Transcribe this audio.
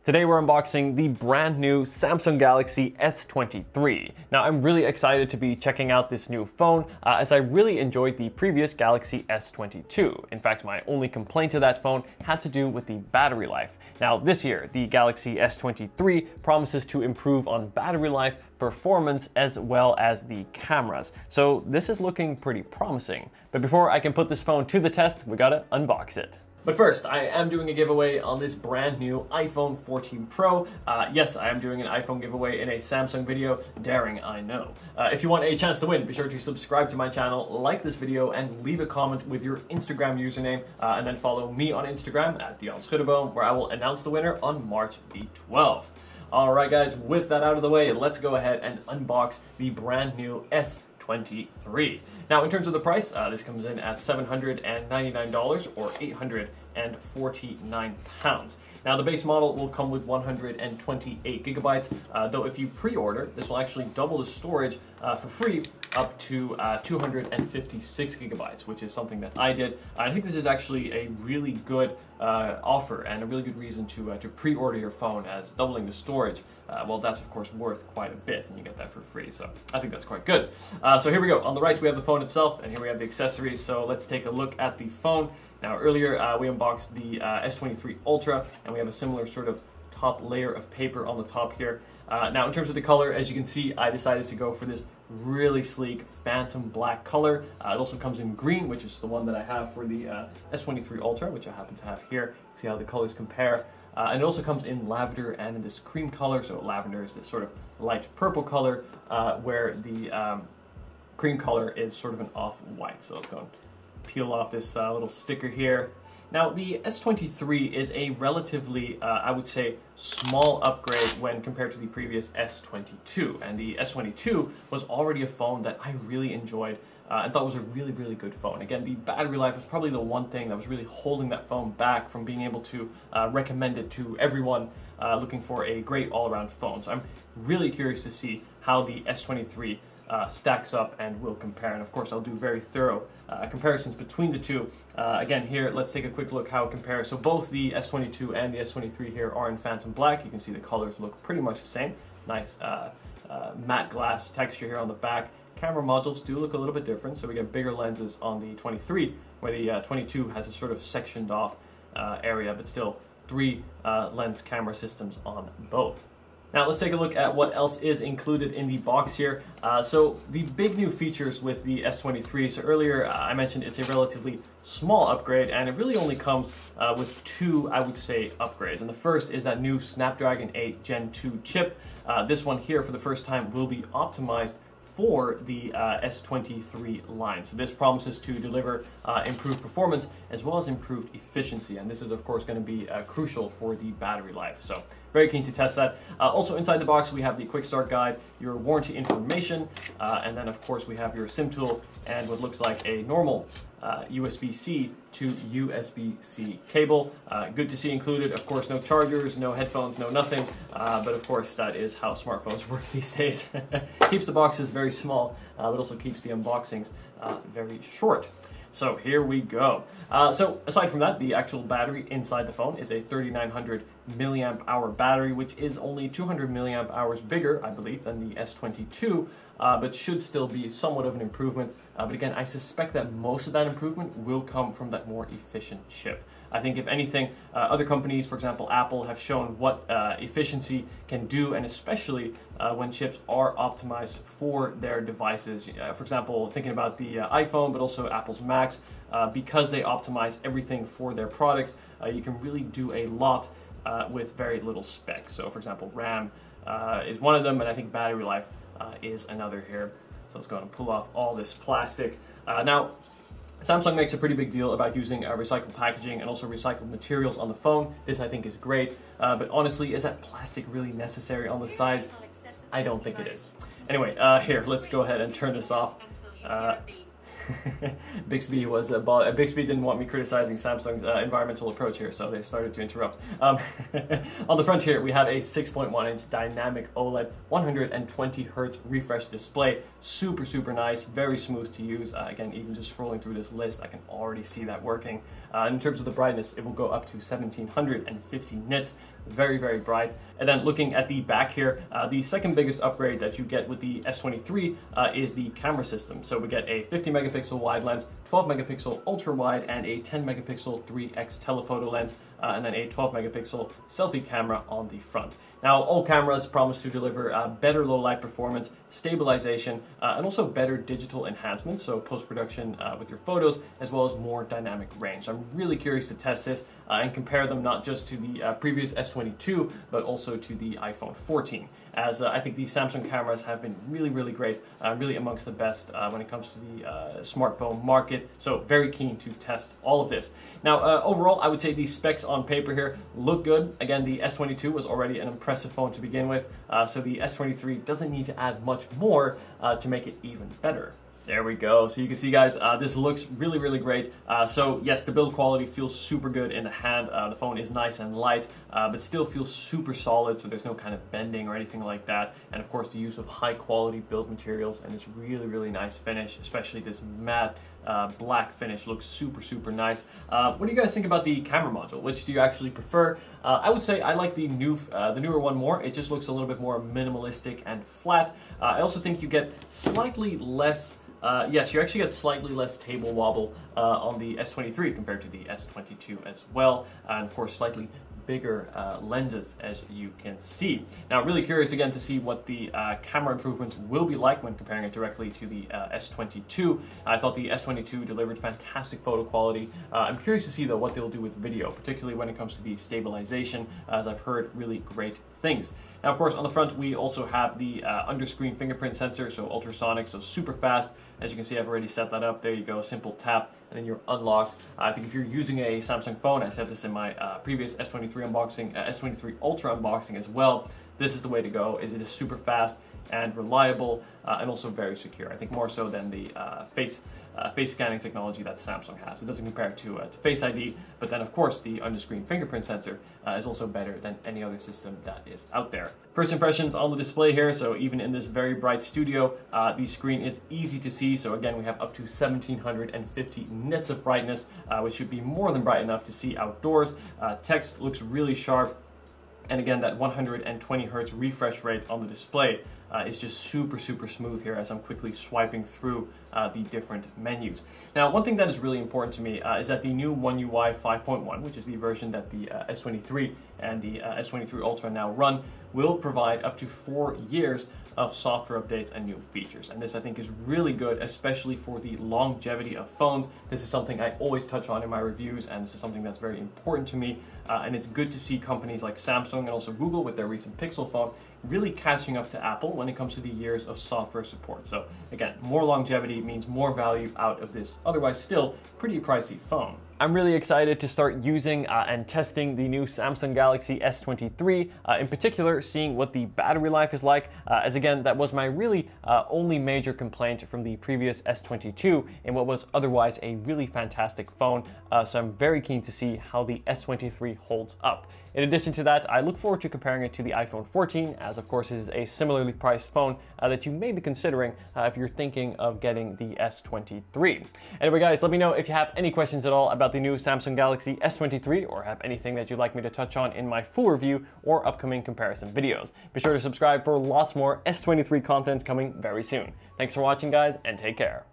Today we're unboxing the brand new Samsung Galaxy S23. Now I'm really excited to be checking out this new phone as I really enjoyed the previous Galaxy S22. In fact, my only complaint to that phone had to do with the battery life. Now this year, the Galaxy S23 promises to improve on battery life, performance, as well as the cameras. So this is looking pretty promising. But before I can put this phone to the test, we gotta unbox it. But first, I am doing a giveaway on this brand new iPhone 14 Pro. Yes, I am doing an iPhone giveaway in a Samsung video. Daring, I know. If you want a chance to win, be sure to subscribe to my channel, like this video, and leave a comment with your Instagram username, and then follow me on Instagram at Dion Schuddeboom, where I will announce the winner on March the 12th. Alright guys, with that out of the way, let's go ahead and unbox the brand new S23. Now, in terms of the price, this comes in at $799 or 849 pounds. Now, the base model will come with 128 gigabytes, though if you pre-order, this will actually double the storage for free up to 256 gigabytes, which is something that I did. I think this is actually a really good offer and a really good reason to pre-order your phone, as doubling the storage, well, that's of course worth quite a bit, and you get that for free, so I think that's quite good. So here we go. On the right we have the phone itself, and here we have the accessories, so let's take a look at the phone. Now earlier we unboxed the S23 Ultra, and we have a similar sort of top layer of paper on the top here. Now in terms of the color, as you can see, I decided to go for this really sleek phantom black color. It also comes in green, which is the one that I have for the S23 Ultra, which I happen to have here. See how the colors compare. And it also comes in lavender and in this cream color. So lavender is this sort of light purple color, where the cream color is sort of an off-white. So let's go and peel off this little sticker here. Now, the S23 is a relatively, I would say, small upgrade when compared to the previous S22. And the S22 was already a phone that I really enjoyed and thought was a really, really good phone. Again, the battery life was probably the one thing that was really holding that phone back from being able to recommend it to everyone looking for a great all-around phone. So I'm really curious to see how the S23 stacks up and will compare, and of course I'll do very thorough comparisons between the two. Again, here let's take a quick look how it compares. So both the S22 and the S23 here are in phantom black. You can see the colors look pretty much the same. Nice matte glass texture here on the back. Camera modules do look a little bit different, so we get bigger lenses on the 23, where the 22 has a sort of sectioned off area, but still three lens camera systems on both. Now let's take a look at what else is included in the box here. So the big new features with the S23, so earlier I mentioned it's a relatively small upgrade, and it really only comes with two, I would say, upgrades. And the first is that new Snapdragon 8 Gen 2 chip. This one here for the first time will be optimized for the S23 line. So this promises to deliver improved performance as well as improved efficiency, and this is of course going to be crucial for the battery life. So very keen to test that. Also inside the box we have the quick start guide, your warranty information, and then of course we have your SIM tool and what looks like a normal USB-C to USB-C cable. Good to see included. Of course, no chargers, no headphones, no nothing. But of course, that is how smartphones work these days. Keeps the boxes very small, but also keeps the unboxings very short. So here we go. So aside from that, the actual battery inside the phone is a 3900 milliamp hour battery, which is only 200 milliamp hours bigger, I believe, than the S22, but should still be somewhat of an improvement. But again, I suspect that most of that improvement will come from that more efficient chip. I think if anything, other companies, for example Apple, have shown what efficiency can do, and especially when chips are optimized for their devices. For example, thinking about the iPhone, but also Apple's Macs, because they optimize everything for their products, you can really do a lot with very little specs. So for example, RAM is one of them, and I think battery life is another here. So let's go and pull off all this plastic. Now, Samsung makes a pretty big deal about using recycled packaging and also recycled materials on the phone. This I think is great, but honestly, is that plastic really necessary on the sides? I don't think it is. Anyway, here, let's go ahead and turn this off. Bixby didn't want me criticizing Samsung's environmental approach here, so they started to interrupt. On the front here, we have a 6.1-inch dynamic OLED 120 Hz refresh display. Super nice, very smooth to use. Again, even just scrolling through this list, I can already see that working. In terms of the brightness, it will go up to 1750 nits. Very bright. And then looking at the back here, the second biggest upgrade that you get with the S23 is the camera system. So we get a 50 megapixel wide lens, 12 megapixel ultra wide, and a 10 megapixel 3x telephoto lens, and then a 12 megapixel selfie camera on the front. Now, all cameras promise to deliver better low light performance, stabilization, and also better digital enhancements, so post-production with your photos, as well as more dynamic range. I'm really curious to test this and compare them not just to the previous S22, but also to the iPhone 14, as I think these Samsung cameras have been really great, really amongst the best when it comes to the smartphone market, so very keen to test all of this. Now, overall, I would say the specs on paper here look good. Again, the S22 was already an impressive phone to begin with, so the S23 doesn't need to add much more to make it even better. There we go. So you can see, guys, this looks really great. So yes, the build quality feels super good in the hand. The phone is nice and light, but still feels super solid, so there's no kind of bending or anything like that. And of course, the use of high quality build materials and this really nice finish, especially this matte black finish, looks super nice. What do you guys think about the camera module? Which do you actually prefer? I would say I like the newer one more. It just looks a little bit more minimalistic and flat. I also think you get slightly less yes, you actually get slightly less table wobble on the S23 compared to the S22 as well, and of course slightly bigger lenses, as you can see. Now, really curious again to see what the camera improvements will be like when comparing it directly to the S22. I thought the S22 delivered fantastic photo quality. I'm curious to see though what they'll do with video, particularly when it comes to the stabilization, as I've heard really great things. Now, of course, on the front, we also have the under-screen fingerprint sensor, so ultrasonic, so super fast. As you can see, I've already set that up. There you go, simple tap, and then you're unlocked. I think if you're using a Samsung phone, I said this in my previous S23 unboxing, S23 Ultra unboxing as well, this is the way to go. It is super fast and reliable, and also very secure. I think more so than the face scanning technology that Samsung has. It doesn't compare to Face ID, but then of course the under-screen fingerprint sensor is also better than any other system that is out there. First impressions on the display here, so even in this very bright studio, the screen is easy to see. So again, we have up to 1750 nits of brightness, which should be more than bright enough to see outdoors. Text looks really sharp. And again, that 120 Hz refresh rate on the display is just super smooth here as I'm quickly swiping through the different menus. Now, one thing that is really important to me is that the new One UI 5.1, which is the version that the S23 and the S23 Ultra now run, will provide up to 4 years of software updates and new features. And this, I think, is really good, especially for the longevity of phones. This is something I always touch on in my reviews, and this is something that's very important to me. And it's good to see companies like Samsung and also Google with their recent Pixel phone really catching up to Apple when it comes to the years of software support. So again, more longevity means more value out of this otherwise still pretty pricey phone. I'm really excited to start using and testing the new Samsung Galaxy S23, in particular seeing what the battery life is like, as again, that was my really only major complaint from the previous S22 in what was otherwise a really fantastic phone, so I'm very keen to see how the S23 holds up. In addition to that, I look forward to comparing it to the iPhone 14, as of course this is a similarly priced phone that you may be considering if you're thinking of getting the S23. Anyway guys, let me know if you have any questions at all about the new Samsung Galaxy S23 or have anything that you'd like me to touch on in my full review or upcoming comparison videos. Be sure to subscribe for lots more S23 content coming very soon. Thanks for watching guys, and take care.